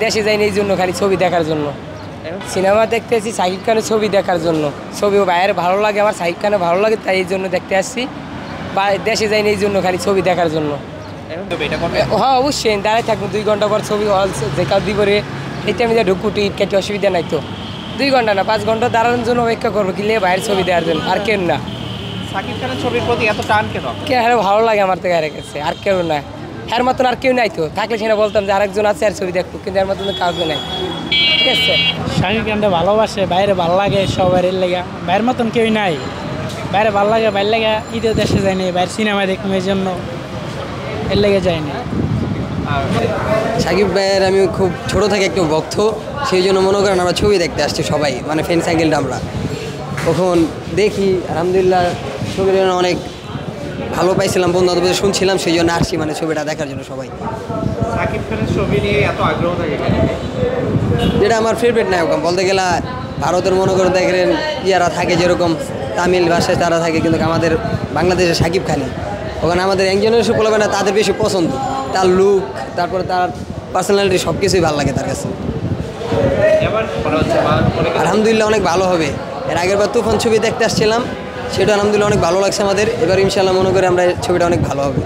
দেশে যাইনি এই জন্য খালি ছবি দেখার জন্য। সিনেমা দেখতে আসছি শাকিব খানের ছবি দেখার জন্য। ছবি বাইরে ভালো লাগে, আমার শাকিব খানের ভালো লাগে, তাই এই জন্য দেখতে আসছি। দেশে যাইনি এই জন্য খালি ছবি দেখার জন্য। হ্যাঁ অবশ্যই দাঁড়াই থাকবো 2 ঘন্টা পর ছবি হল দেখা দিব রে, এই টাইমে ঢুকু টিকিট কেটে অসুবিধা নাই তো। 2 ঘন্টা না 5 ঘন্টা দাঁড়ানোর জন্য অপেক্ষা করবো কিলে বাইরের ছবি দেওয়ার জন্য, আর কেন না। শাকিব খানের ছবির প্রতি এত টান কেন? হ্যাঁ ভালো লাগে আমার থেকে আর কাছে, আর কেউ না। হ্যার মতন আর কেউ নাই তো, থাকলে সেটা বলতাম যে আরেকজন আছে আর ছবি দেখবো, কিন্তু এর মতন কাউকে নাই। ঠিক আছে, শাকিব খানটা ভালোবাসে, বাইরে ভালো লাগে সবার এর লেগা, বাইরের মতন কেউ নাই। বাইরে ভালো লাগে, বাইরে লেগা ঈদের দেশে যায়নি, বাইরে সিনেমা দেখবো এই জন্য এর লেগে যায়নি। শাকিব ভাইয়ের আমি খুব ছোট থেকে একটু ভক্ত, সেই জন্য মনে করেন আমরা ছবি দেখতে আসছি সবাই, মানে ফ্রেন্ড সাইকেলটা আমরা তখন দেখি আলহামদুলিল্লাহ ছবিটা অনেক ভালো পাইছিলাম, বন্ধু বান্ধবদের শুনছিলাম, সেই জন্য আসছি মানে ছবিটা দেখার জন্য সবাই। শাকিব খানের ছবি নিয়ে এত আগ্রহ থাকে কেন? যেটা আমার ফেভারিট নায়ক বলতে গেলে ভারতের মনে করে দেখেন ইয়ারা থাকে যেরকম তামিল ভাষায় তারা থাকে, কিন্তু আমাদের বাংলাদেশের শাকিব খানই ওখানে আমাদের একজনের এসে বলবে না, তাদের বেশি পছন্দ, তার লুক, তারপরে তার পার্সোনালিটি সব কিছুই ভালো লাগে তার কাছে। আলহামদুলিল্লাহ অনেক ভালো হবে। এর আগের বার তুফান ছবি দেখতে আসছিলাম, সেটা আলহামদুলিল্লাহ অনেক ভালো লাগছে আমাদের। এবার ইনশাল্লাহ মনে করি আমরা ছবিটা অনেক ভালো হবে।